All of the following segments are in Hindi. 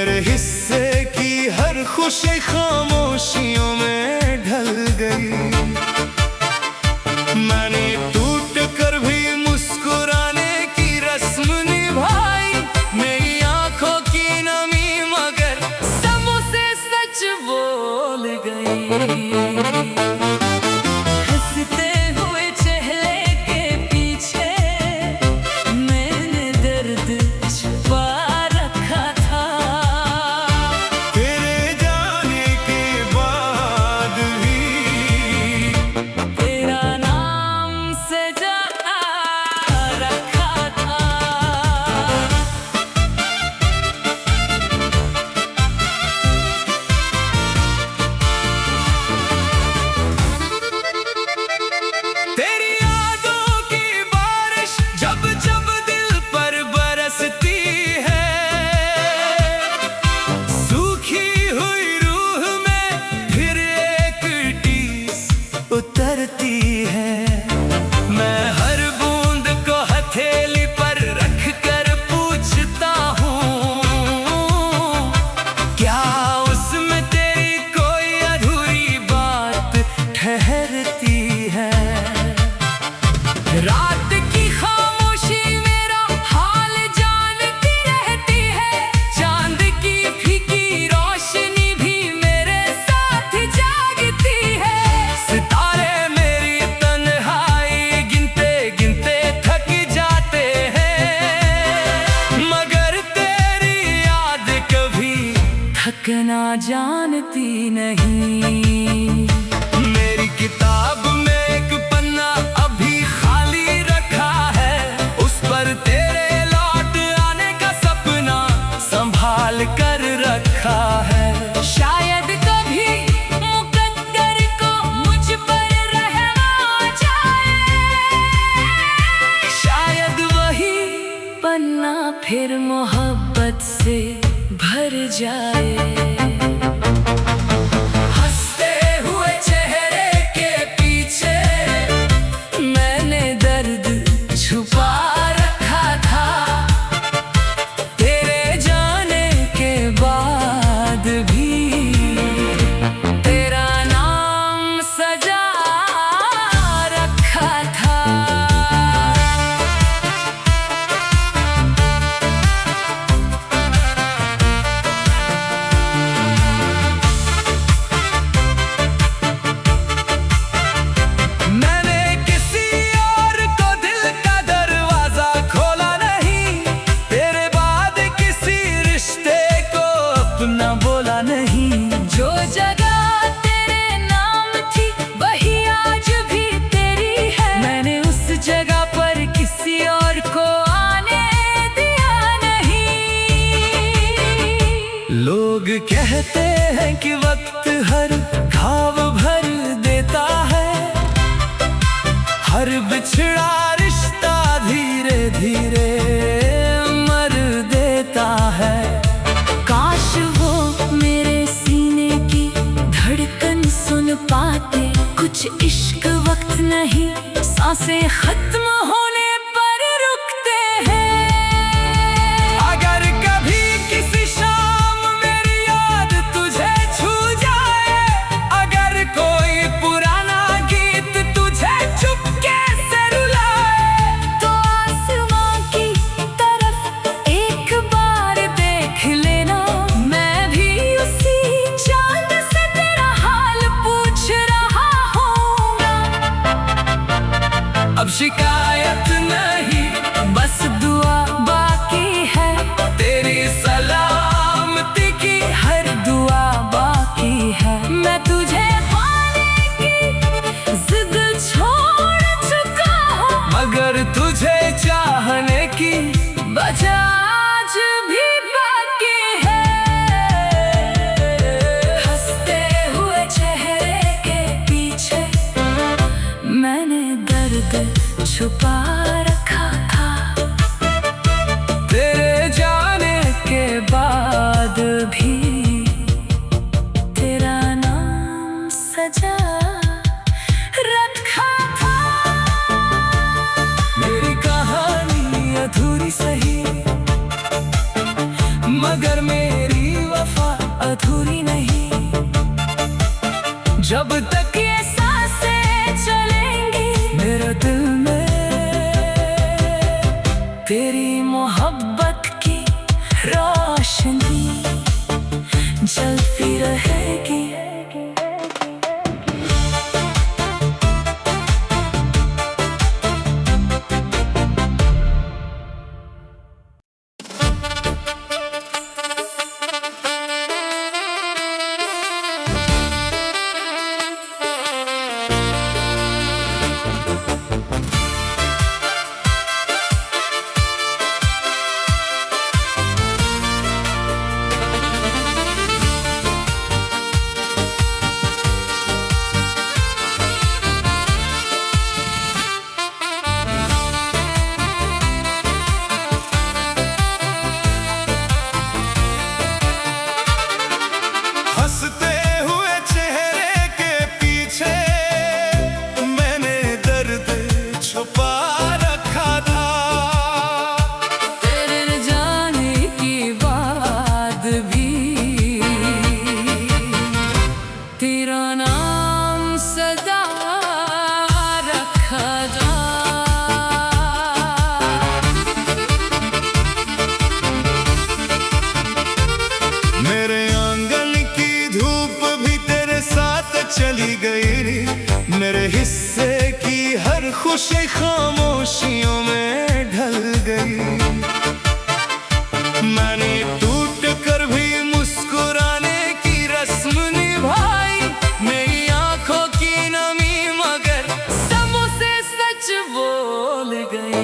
मेरे हिस्से की हर खुशी खामोशियों में ढल गई। मैंने टूट कर भी मुस्कुराने की रस्म निभाई। मेरी आंखों की नमी मगर सबसे सच बोल गई। उतरती है मैं हर बूंद को हथेली पर रख कर पूछता हूँ, क्या उसमें तेरी कोई अधूरी बात ठहरती है। रात की खामोशी मेरा हाल जानती रहती है। चांद की फीकी रोशनी भी मेरे साथ जागती है। थकना जानती नहीं। मेरी किताब में एक पन्ना अभी खाली रखा है। उस पर तेरे लौट आने का सपना संभाल कर रखा है। शायद कभी मुकद्दर को मुझ पर रहम आ जाए। शायद वही पन्ना फिर मोहब्बत से भर जाए। हंसते हुए चेहरे के पीछे मैंने दर्द छुपा रखा था। तेरे जाने के बाद भी तेरा नाम सजा रखा था। जो जगह तेरे नाम थी वही आज भी तेरी है। मैंने उस जगह पर किसी और को आने दिया नहीं। लोग कहते हैं कि वक्त हर घाव भर देता है। हर बिछड़ा रिश्ता धीरे धीरे मर देता है। काश वो मेरे सीने की धड़कन सुन पाते। कुछ इश्क वक्त नहीं सांसें खत्म होने पर रुकते हैं। अगर कभी किसी शाम मेरी याद तुझे छू जाए। अगर कोई पुराना गीत तुझे चुपके से रुलाए। तो आसमां की तरफ एक बार देख लेना। मैं भी उसी चांद से तेरा हाल पूछ रहा हूँगा। अब शिकायत नहीं बस दुआ बाकी है। तेरी सलामती की हर दुआ बाकी है। मैं तुझे पाने की जिद छोड़ चुका हूँ। मगर तुझे चाहने की वजह आज भी बाकी है। हंसते हुए चेहरे के पीछे मैंने दर्द छुपा रखा था। तेरे जाने के बाद भी तेरा नाम सजा रखा था। मेरी कहानी अधूरी सही मगर मेरी जब तक ये सांसें चलेंगी मेरे दिल में तेरी मोहब्बत की रोशनी जलती रहेगी। चली गई मेरे हिस्से की हर खुशी खामोशियों में ढल गई। मैंने टूट कर भी मुस्कुराने की रस्म निभाई, मेरी आंखों की नमी मगर सबों से सच बोल गई।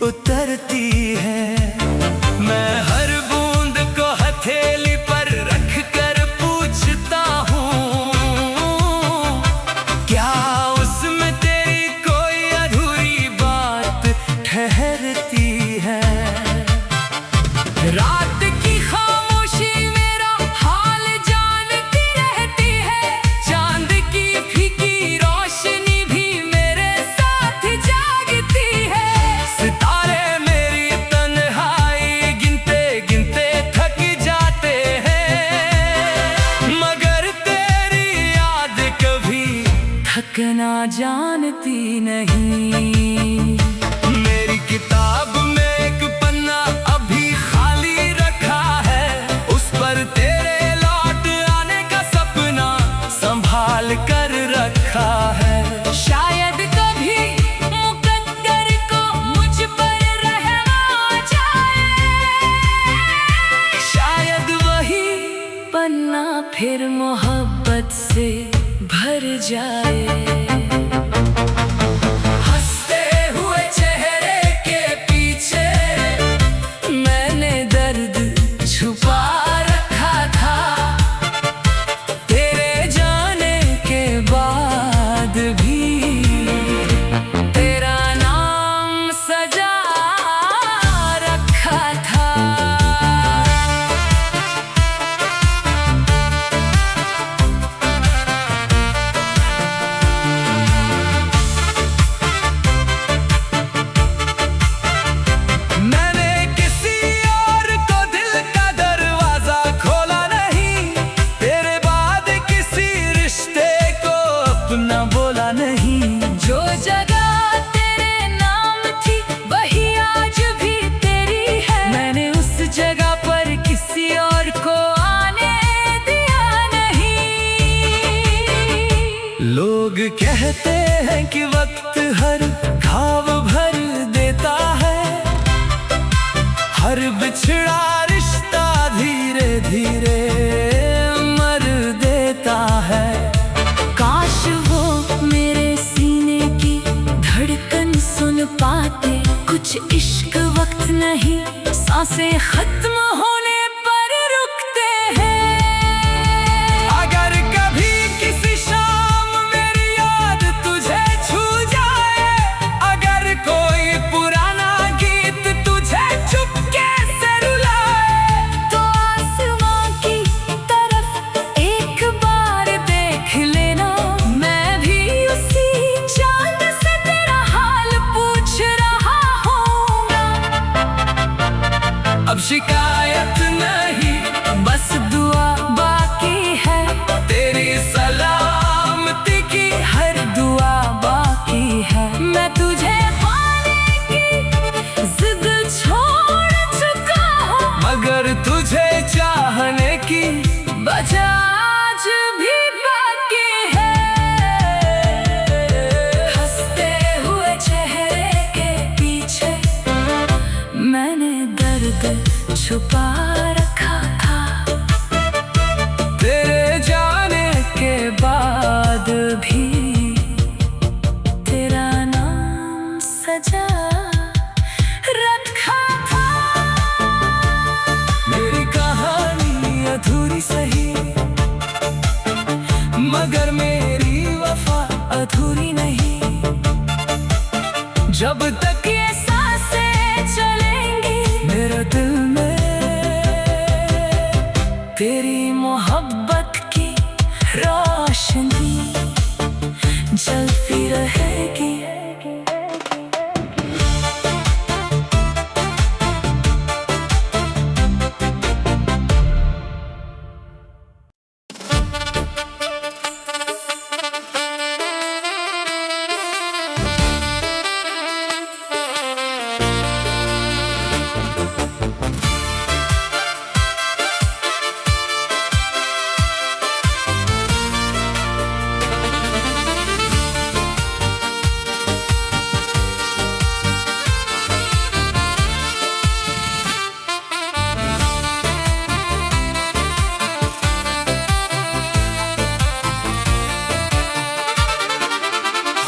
उतरती है मैं हर बूंद को हथेली पर रख कर पूछता हूँ, क्या उसमें तेरी कोई अधूरी बात ठहरती है। रात की खामोशी मेरा हाल जानती रहती है, चांद की फीकी रोशनी भी मेरे साथ जागती है। सितारे मेरी तन्हाई गिनते गिनते थक जाते हैं, मगर तेरी याद कभी थकना जानती नहीं। मेरी किताब में एक पन्ना अभी खाली रखा है, उस पर तेरे लौट आने का सपना संभाल कर रखा है। शायद कभी मुकद्दर को मुझ पर रहम आ जाए, शायद वही पन्ना फिर मोहब्बत से भर जाए। हंसते हुए चेहरे के पीछे मैंने दर्द छुपा रखा था, तेरे जाने के बाद भी तेरा नाम सजा रखा था। मैंने किसी और को दिल का दरवाजा खोला नहीं, तेरे बाद किसी रिश्ते को अपना बोला नहीं। जो जगह तेरे नाम थी वही आज भी तेरी है, मैंने उस जगह पर किसी और को आने दिया नहीं। लोग कहते हैं कि वक्त हर घाव भर देता है, हर बिछड़ा रिश्ता धीरे धीरे मर देता पाते, कुछ इश्क वक्त नहीं, सांसें खत्म होने पर रुकते हैं। अगर कभी किसी शाम मेरी याद तुझे छू जाए, अगर कोई पुराना गीत तुझे चुपके से रुलाए, तो आसमां की तरफ एक बार देख लेना, मैं भी उसी चांद से तेरा हाल पूछ रहा हूँगा। अब शिकायत नहीं, बस दुआ बाकी है, तेरी सलामती की हर दुआ बाकी है। मैं तुझे पाने की जिद छोड़ चुका हूँ, मगर तुझे चाहने की बचा आज भी बाकी है। हंसते हुए चेहरे के पीछे मैंने दर्द छुपा रखा था, तेरे जाने के बाद भी तेरा नाम सजा रखा था। मेरी कहानी अधूरी सही, मगर मेरी वफा अधूरी नहीं, जब तक ये सांसें चलेंगी मेरा दिल में तेरी मोहब्बत की रोशनी जलती रहेगी।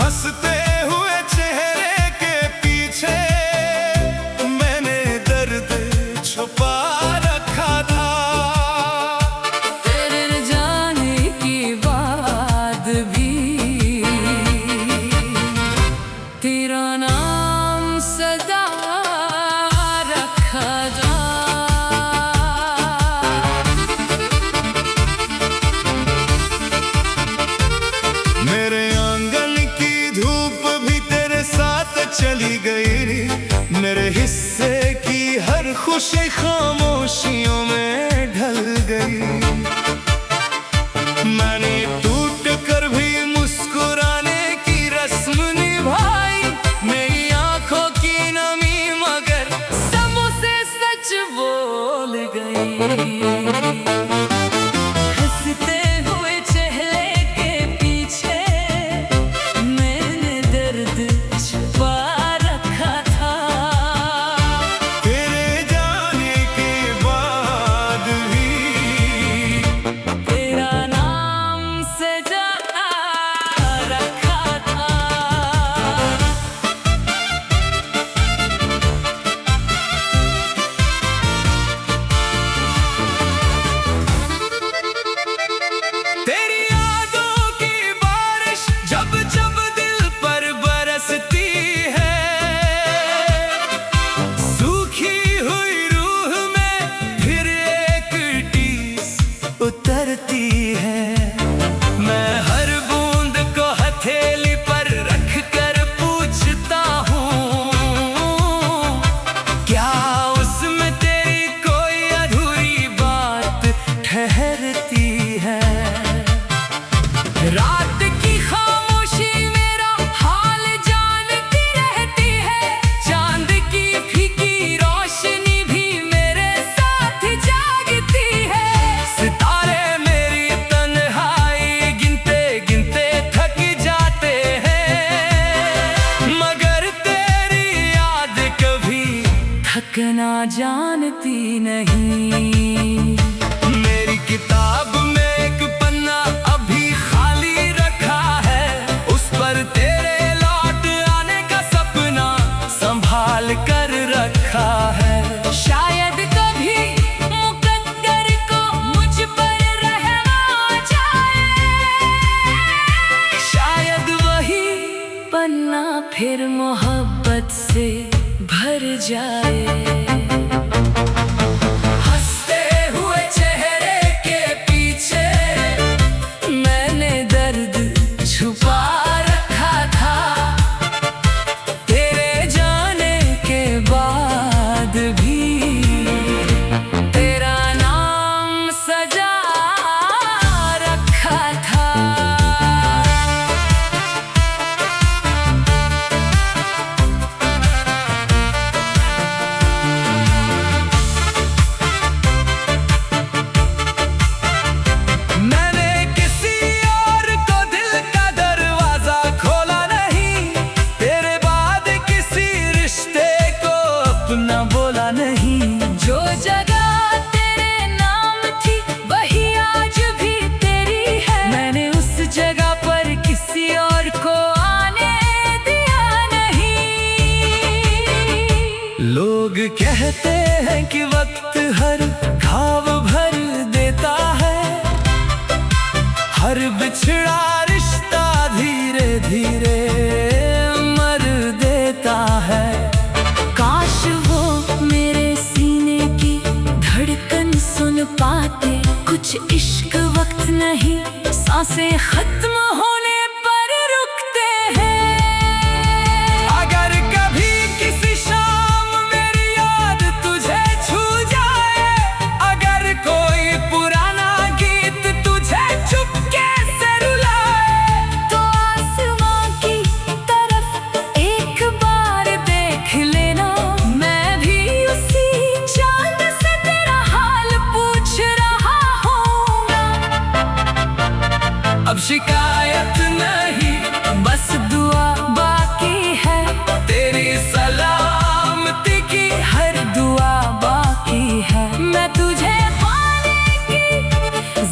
हंसते हुए चेहरे के पीछे मैंने दर्द छुपा रखा था, तेरे जाने के बाद भी तेरा नाम सदा रखा जा। मेरे आंगन की धूप भी तेरे साथ चली गई, मेरे हिस्से की हर खुशी खामोशियों में ढल गई। मैंने टूट कर भी मुस्कुराने की रस्म निभाई, मेरी आंखों की नमी मगर सबों से सच बोल गई। हंसते हुए चेहरे के पीछे मैंने दर्द छुपा रखा था, तेरे जाने के बाद भी तेरा नाम सजा रखा था। तेरी यादों की बारिश जब जब दिल पर बरसती है, सूखी हुई रूह में फिर एक टीस उतरती है। मैं हर बूंद को हथेली पर रख कर पूछता हूँ, क्या उसमें तेरी कोई अधूरी बात ठहरती है। रात की खामोशी मेरा हाल जानती रहती है, चांद की फीकी रोशनी भी मेरे साथ जागती है। सितारे मेरी तन्हाई गिनते गिनते थक जाते हैं, मगर तेरी याद कभी थकना जानती नहीं। मेरी किताब में एक पन्ना अभी खाली रखा है, उस पर तेरे लौट आने का सपना फिर मोहब्बत से भर जाए। हंसते हुए चेहरे के पीछे मैंने दर्द छुपा रखा था। तेरे जाने के बाद भी तेरा नाम सजा रखा था। मैंने किसी और को दिल का दरवाजा खोला नहीं, तेरे बाद किसी रिश्ते को अपना बोला नहीं। जो जगह तेरे नाम थी वही आज भी तेरी है। मैंने उस जगह पर किसी और को आने दिया नहीं। लोग कहते हैं कि वक्त हर घाव भर देता है, हर बिछड़ा रिश्ता धीरे धीरे मर देता है। काश वो मेरे सीने की धड़कन सुन पाते। कुछ इश्क वक्त नहीं, सांसें खत्म होने पर रुकते हैं। अगर कभी किसी शाम मेरी याद तुझे छू जाए, अगर कोई पुराना गीत तुझे चुपके से रुलाए, तो आसमां की तरफ एक बार देख लेना। मैं भी उसी चांद से तेरा हाल पूछ रहा हूँगा। अब शिकायत नहीं, बस दुआ बाकी है। तेरी सलामती की हर दुआ बाकी है। मैं तुझे पाने की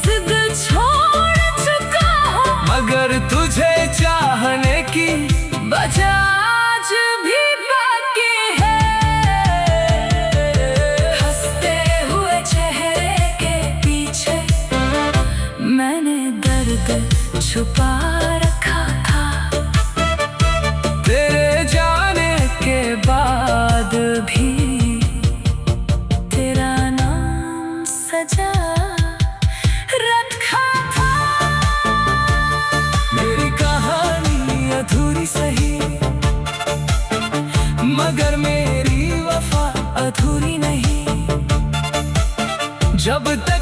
जिद छोड़ चुका हूँ, मगर तुझे चाहने की बचा आज भी बाकी है। हंसते हुए चेहरे के पीछे मैंने दर्द छुपा रखा था। तेरे जाने के बाद भी तेरा नाम सजा रखा था। मेरी कहानी अधूरी सही, मगर मेरी वफा अधूरी नहीं। जब तक